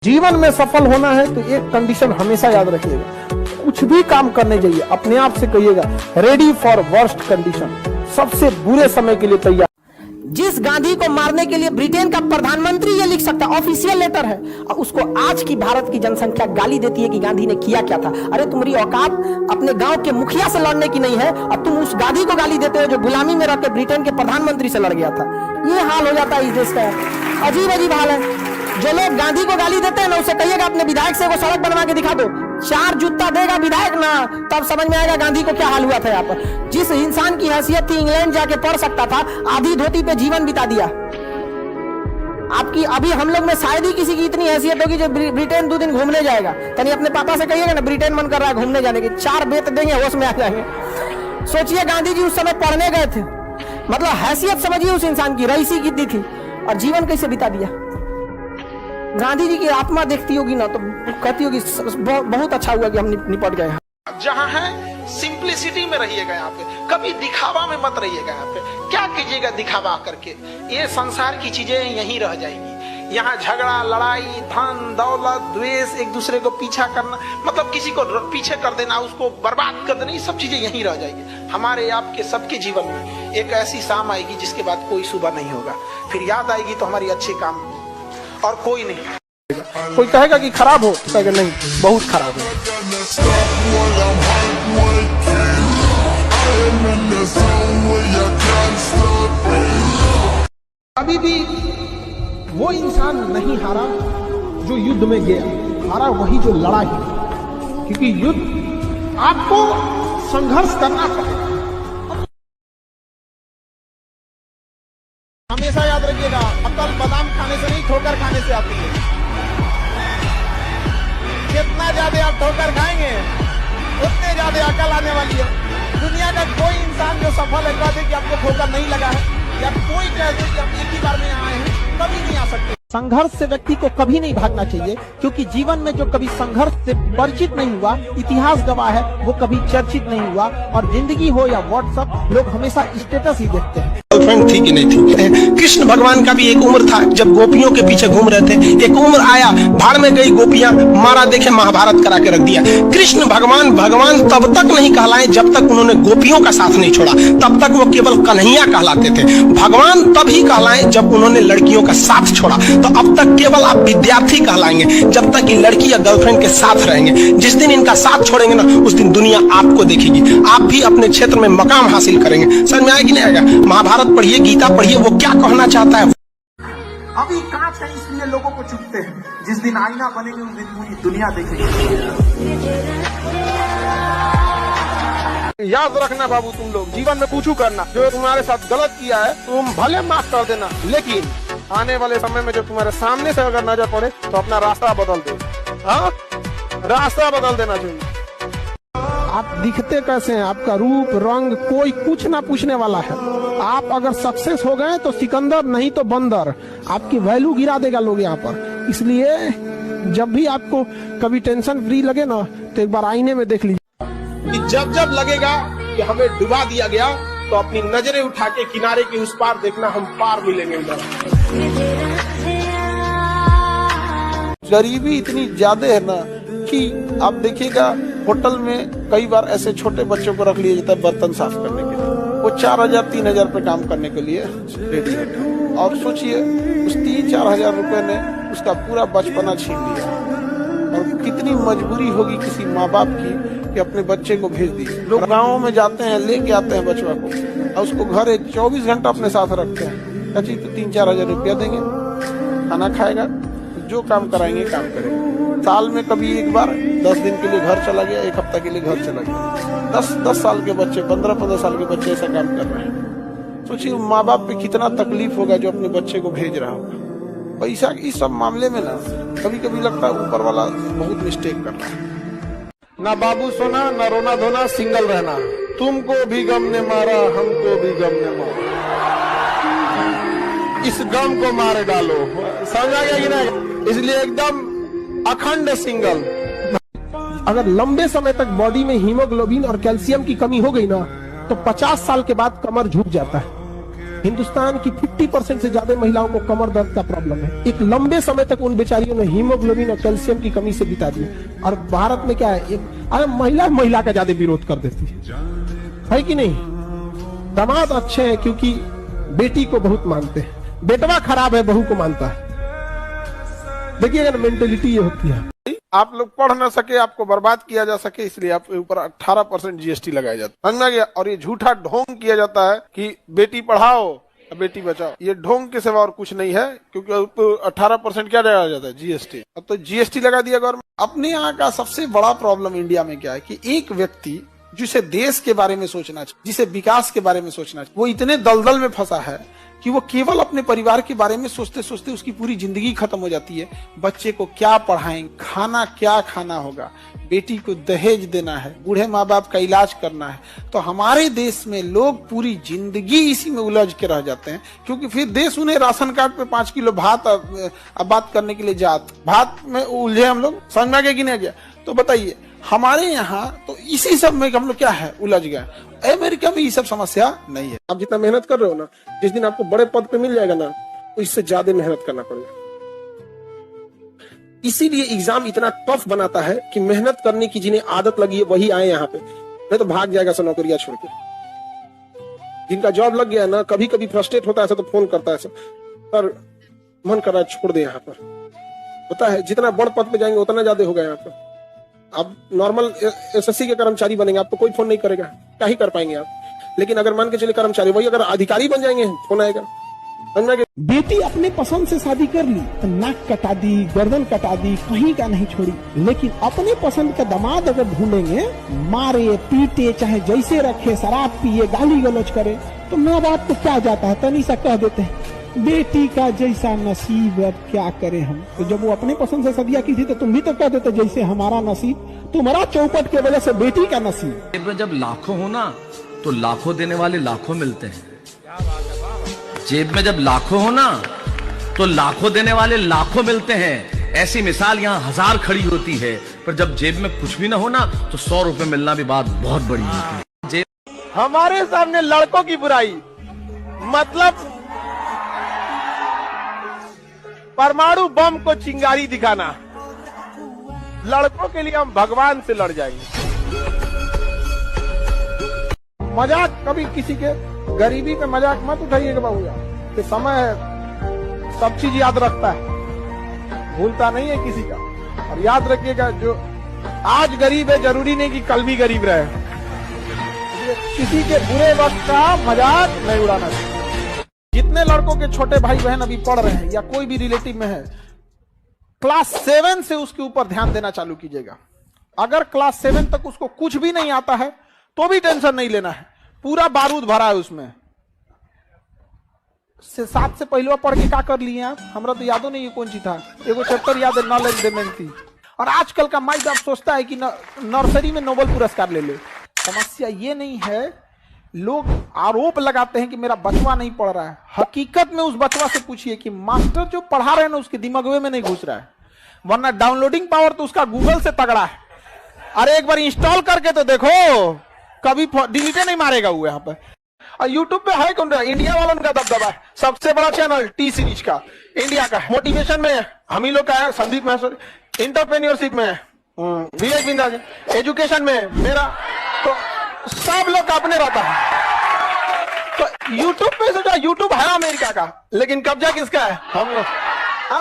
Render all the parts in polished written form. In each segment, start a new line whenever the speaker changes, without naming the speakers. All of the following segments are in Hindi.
जीवन में सफल होना है तो एक कंडीशन हमेशा याद रखिएगा, कुछ भी काम करने जाइए अपने आप से कहिएगा रेडी फॉर वर्स्ट कंडीशन, सबसे बुरे समय के लिए तैयार।
जिस गांधी को मारने के लिए ब्रिटेन का प्रधानमंत्री ये लिख सकता है, ऑफिशियल लेटर है, और उसको आज की भारत की जनसंख्या गाली देती है कि गांधी ने किया क्या था। अरे तुम्हारी औकात अपने गांव के मुखिया से लड़ने की नहीं है, अब तुम उस गांधी को गाली देते हो जो गुलामी में रहकर ब्रिटेन के प्रधानमंत्री से लड़ गया था। ये हाल हो जाता है इस देश का, अजीब अजीब हाल है। जो लोग गांधी को गाली देते हैं ना, उसे कहिएगा अपने विधायक से वो सड़क बनवा के दिखा दो, 4 जूता देगा विधायक ना, तब समझ में आएगा गांधी को क्या हाल हुआ था यहाँ पर। जिस इंसान की हैसियत थी इंग्लैंड जाके पढ़ सकता था, आधी धोती पे जीवन बिता दिया। आपकी अभी हम लोग में शायद ही किसी की इतनी हैसियत होगी जो ब्रिटेन 2 दिन घूमने जाएगा। तनी अपने पापा से कहिएगा ना ब्रिटेन मन कर रहा है घूमने जाने की, 4 बेत देंगे होश में आ जाएंगे। सोचिए गांधी जी उस समय पढ़ने गए थे, मतलब हैसियत समझिए उस इंसान की, रईसी कितनी थी और जीवन कैसे बिता दिया। गांधी जी की आत्मा देखती होगी ना तो कहती होगी बहुत अच्छा हुआ कि हम निपट गए।
जहाँ है सिंप्लिसिटी में रहिएगा, यहाँ पे कभी दिखावा में मत रहिएगा। यहाँ पे क्या कीजिएगा दिखावा करके, ये संसार की चीजें यहीं रह जाएंगी। यहाँ झगड़ा, लड़ाई, धन दौलत, द्वेष, एक दूसरे को पीछा करना, मतलब किसी को पीछे कर देना, उसको बर्बाद कर देना, ये सब चीजें यहीं रह जाएगी। हमारे आपके सबके जीवन में एक ऐसी शाम आएगी जिसके बाद कोई सुबह नहीं होगा, फिर याद आएगी तो हमारी अच्छे काम और कोई नहीं।
कोई कहेगा कि खराब हो, कहेगा नहीं बहुत खराब है। अभी भी वो इंसान नहीं हारा जो युद्ध में गया, हारा वही जो लड़ा ही, क्योंकि युद्ध आपको संघर्ष करना पड़ेगा। हमेशा याद रखिएगा, अकल बादाम खाने से नहीं ठोकर खाने से आती है। जितना ज्यादा आप ठोकर खाएंगे उतने ज्यादा अकल आने वाली है। दुनिया का कोई इंसान जो सफल है कह दे कि आपको ठोकर नहीं लगा है, या कोई कह दे कि आप एक ही बार में आए हैं, कभी नहीं आ सकते। संघर्ष से व्यक्ति को कभी नहीं भागना चाहिए, क्योंकि जीवन में जो कभी संघर्ष से परिचित नहीं हुआ, इतिहास गवाह है, वो कभी चर्चित नहीं हुआ। और जिंदगी हो या व्हाट्सएप, लोग हमेशा स्टेटस ही देखते हैं।
गर्लफ्रेंड थी कि नहीं थी। कृष्ण भगवान का भी एक उम्र था जब गोपियों के पीछे घूम रहे थे, एक उम्र आया भाड़ में गई गोपियां, मारा देखे महाभारत करा के रख दिया। कृष्ण भगवान तब तक नहीं कहलाए जब तक उन्होंने गोपियों का साथ नहीं छोड़ा, तब तक वो केवल कन्हैया कहलाते थे। भगवान तब ही कहलाए जब उन्होंने लड़कियों का साथ छोड़ा, तो अब तक केवल आप विद्यार्थी कहलाएंगे जब तक ये लड़की या गर्लफ्रेंड के साथ रहेंगे। जिस दिन इनका साथ छोड़ेंगे ना, उस दिन दुनिया आपको देखेगी, आप भी अपने क्षेत्र में मकाम हासिल करेंगे। समझ में आएगी नहीं आएगा? महाभारत पढ़िए, गीता पढ़िए, वो क्या कहना चाहता है।
अभी कांच है इसलिए लोगों को चुभते हैं, जिस दिन आईना बनेंगे उस दिन पूरी दुनिया देखेगी।
याद रखना बाबू, तुम लोग जीवन में पूछू करना, जो तुम्हारे साथ गलत किया है तुम भले माफ कर देना, लेकिन आने वाले समय में जब तुम्हारे सामने से अगर नजर पड़े तो अपना रास्ता बदल दो। हाँ, रास्ता बदल देना चाहिए। आप दिखते कैसे हैं, आपका रूप रंग कोई कुछ ना पूछने वाला है। आप अगर सक्सेस हो गए तो सिकंदर, नहीं तो बंदर, आपकी वैल्यू गिरा देगा लोग यहाँ पर। इसलिए जब भी आपको कभी टेंशन फ्री लगे ना, तो एक बार आईने में देख लीजिए। जब लगेगा कि हमें डुबा दिया गया, तो अपनी नजरें उठा के किनारे के उस पार देखना, हम पार मिलेंगे उधर। गरीबी इतनी ज्यादा है ना कि आप देखिएगा होटल में कई बार ऐसे छोटे बच्चों को रख लिया जाता है बर्तन साफ करने के लिए, वो 4000-3000 पे काम करने के लिए रेडी है। और सोचिए उस 3-4 हजार रुपए ने उसका पूरा बचपना छीन लिया। और कितनी मजबूरी होगी किसी माँ बाप की कि अपने बच्चे को भेज दी। लोग गाँव में जाते हैं, लेके आते हैं बचवा को, और उसको घर 24 घंटा अपने साथ रखते हैं। अच्छी तो 3-4 हजार रुपया देंगे, खाना खाएगा, जो काम कराएंगे काम करेंगे। साल में कभी एक बार 10 दिन के लिए घर चला गया, 1 हफ्ता के लिए घर चला गया। 10 साल के बच्चे, 15 साल के बच्चे ऐसा काम कर रहे हैं। सोचिए माँ बाप पे कितना तकलीफ होगा जो अपने बच्चे को भेज रहा होगा। पैसा इस सब मामले में ना कभी कभी लगता है ऊपर वाला बहुत मिस्टेक कर रहा है। ना बाबू सोना, ना रोना धोना, सिंगल रहना। तुमको भी गम ने मारा, हमको भी गम ने मारा, इस गम को मार डालो। समझ आ गया कि नहीं? इसलिए एकदम अखंड सिंगल। अगर लंबे समय तक बॉडी में हीमोग्लोबिन और कैल्शियम की कमी हो गई ना, तो 50 साल के बाद कमर झुक जाता है।
हिंदुस्तान की 50% से ज्यादा महिलाओं को कमर दर्द का प्रॉब्लम है। एक लंबे समय तक उन बेचारियों ने हीमोग्लोबिन और कैल्शियम की कमी से बिता दिया। और भारत में क्या है, महिला का ज्यादा विरोध कर देती है कि नहीं। दामाद अच्छे हैं क्योंकि बेटी को बहुत मानते हैं, बेटवा खराब है बहू को मानता है। देखिए अगर मेंटेलिटी ये होती है,
आप लोग पढ़ ना सके, आपको बर्बाद किया जा सके, इसलिए आपके ऊपर 18% जीएसटी लगाया जाता है। समझ में गया। और ये झूठा ढोंग किया जाता है कि बेटी पढ़ाओ बेटी बचाओ। ये ढोंग के सिवा और कुछ नहीं है, क्योंकि तो 18% क्या लगाया जाता है, जीएसटी। अब तो जीएसटी लगा दिया गवर्नमेंट। अपने यहाँ का सबसे बड़ा प्रॉब्लम इंडिया में क्या है कि एक व्यक्ति जिसे देश के बारे में सोचना चाहिए, जिसे विकास के बारे में सोचना चाहिए, वो इतने दलदल में फंसा है कि वो केवल अपने परिवार के बारे में सोचते सोचते उसकी पूरी जिंदगी खत्म हो जाती है। बच्चे को क्या पढ़ाएंगे, खाना क्या खाना होगा, बेटी को दहेज देना है, बूढ़े माँ बाप का इलाज करना है। तो हमारे देश में लोग पूरी जिंदगी इसी में उलझ के रह जाते हैं, क्योंकि फिर देश उन्हें राशन कार्ड पे 5 किलो भात अब बात करने के लिए भात में उलझे हम लोग। समझ में आ गया कि नहीं गया। तो बताइए हमारे यहाँ तो इसी सब में हम लोग क्या है, उलझ गए। अमेरिका में ये सब समस्या नहीं है।
आप जितना मेहनत कर रहे हो ना, जिस दिन आपको बड़े पद पे मिल जाएगा ना, तो इससे ज्यादा मेहनत करना पड़ेगा। इसीलिए एग्जाम इतना टफ बनाता है कि मेहनत करने की जिन्हें आदत लगी है वही आए यहाँ पे, नहीं तो भाग जाएगा सब नौकरियां छोड़ के। जिनका जॉब लग गया ना, कभी कभी फ्रस्ट्रेट होता है तो फोन करता है सर मन कर रहा है छोड़ दे यहाँ पर। पता है जितना बड़ पद पे जाएंगे उतना ज्यादा होगा यहाँ पर। आप नॉर्मल एसएससी के कर्मचारी बनेंगे, आपको कोई फोन नहीं करेगा, क्या ही कर पाएंगे आप। लेकिन अगर मान के चले कर्मचारी, वही अगर अधिकारी बन जाएंगे फोन आएगा।
बेटी अपने पसंद से शादी कर ली तो नाक कटा दी, गर्दन कटा दी, कहीं का नहीं छोड़ी। लेकिन अपने पसंद का दामाद अगर ढूंढेंगे, मारे पीटे चाहे जैसे रखे, शराब पिए गाली गलौज करे, तो माँ बाप को क्या जाता है, तनी सा कह देते हैं बेटी का जैसा नसीब, अब क्या करें हम। तो जब वो अपने पसंद से शादियां की थी तो तुम भी तो कह देते जैसे हमारा नसीब, तुम्हारा चौपट के वजह से बेटी का नसीब।
जेब में जब लाखों हो ना तो लाखों देने वाले लाखों मिलते हैं। जेब में जब लाखों हो ना तो लाखों देने वाले लाखों मिलते हैं। ऐसी मिसाल यहाँ 1000 खड़ी होती है, पर जब जेब में कुछ भी ना हो ना तो 100 रुपए मिलना भी बात बहुत बड़ी होती है।
हमारे सामने लड़कों की बुराई मतलब परमाणु बम को चिंगारी दिखाना। लड़कों के लिए हम भगवान से लड़ जाएंगे। मजाक कभी किसी के गरीबी पे मजाक मत उठाइएगा बाबूया, कि समय है सब चीज याद रखता है, भूलता नहीं है किसी का। और याद रखिएगा जो आज गरीब है जरूरी नहीं कि कल भी गरीब रहे। किसी के बुरे वक्त का मजाक नहीं उड़ाना चाहिए। जितने लड़कों के छोटे भाई बहन अभी पढ़ रहे हैं या कोई भी रिलेटिव में है, क्लास 7 से उसके ऊपर ध्यान देना चालू कीजिएगा। अगर क्लास 7 तक उसको कुछ भी नहीं आता है तो भी टेंशन नहीं लेना है, पूरा बारूद भरा है उसमें। 7 से पहले पढ़ के क्या कर लिए आप, हमरा तो यादों नहीं है कौन सी था, एगो चैप्टर याद है, नॉलेज डेमेंसी। और आजकल का माइंड आप सोचता है कि नर्सरी में नोबेल पुरस्कार ले ले। समस्या ये नहीं है, लोग आरोप लगाते हैं कि मेरा बचवा नहीं पढ़ रहा है। हकीकत में उस बचवा से पूछिए कि मास्टर जो पढ़ा रहे हैं ना उसके दिमाग में नहीं घुस रहा है, वरना डाउनलोडिंग पावर तो उसका गूगल से तगड़ा है। अरे एक बार इंस्टॉल करके तो देखो, कभी डिलीटे नहीं मारेगा वो यहाँ पे। और यूट्यूब पे है कौन, इंडिया वालों का दबदबा है। सबसे बड़ा चैनल टी सीरीज का इंडिया का। मोटिवेशन में हम ही लोग का है संदीप महेश्वरी, इंटरप्रेन्योरशिप में विवेक बिंदा, एजुकेशन में मेरा, तो सब लोग का अपने रहता है। तो यूट्यूब पे सोचा, यूट्यूब है अमेरिका का, लेकिन कब्जा किसका है, हम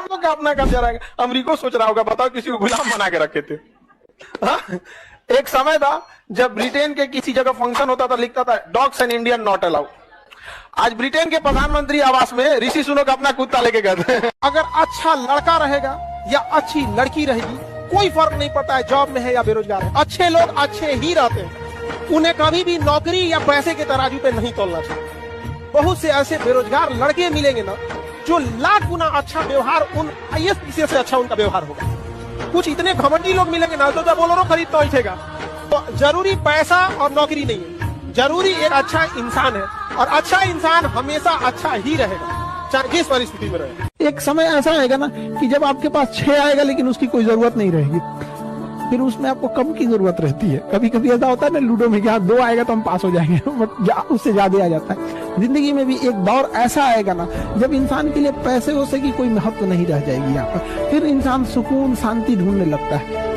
लोग का अपना कब्जा रहेगा। अमेरिका सोच रहा होगा बताओ किसी को गुलाम बना के रखे थे। एक समय था जब ब्रिटेन के किसी जगह फंक्शन होता था, लिखता था dogs and Indian not allowed. आज ब्रिटेन के प्रधानमंत्री आवास में ऋषि सुनक अपना कुत्ता लेके गए थे। अगर अच्छा लड़का रहेगा या अच्छी लड़की रहेगी, कोई फर्क नहीं पड़ता है जॉब में है या बेरोजगार है। अच्छे लोग अच्छे ही रहते हैं, उन्हें कभी भी नौकरी या पैसे के तराजू पे नहीं तोलना चाहिए। बहुत से ऐसे बेरोजगार लड़के मिलेंगे ना जो लाख गुना अच्छा व्यवहार, उन आईएएस पीसीएस से अच्छा उनका व्यवहार होगा। कुछ इतने घमंडी लोग मिलेंगे ना तो बोलेरो खरीदता उठेगा। तो जरूरी पैसा और नौकरी नहीं है, जरूरी एक अच्छा इंसान है, और अच्छा इंसान हमेशा अच्छा ही रहेगा चाहे जिस परिस्थिति में रहे।
एक समय ऐसा आएगा ना कि जब आपके पास 6 आएगा लेकिन उसकी कोई जरूरत नहीं रहेगी। फिर उसमें आपको कम की जरूरत रहती है। कभी कभी ऐसा होता है ना लूडो में कि हाँ 2 आएगा तो हम पास हो जाएंगे, बट उससे ज्यादा आ जाता है। जिंदगी में भी एक दौर ऐसा आएगा ना जब इंसान के लिए पैसे वैसे की कोई महत्व नहीं रह जाएगी यहाँ पर, फिर इंसान सुकून शांति ढूंढने लगता है।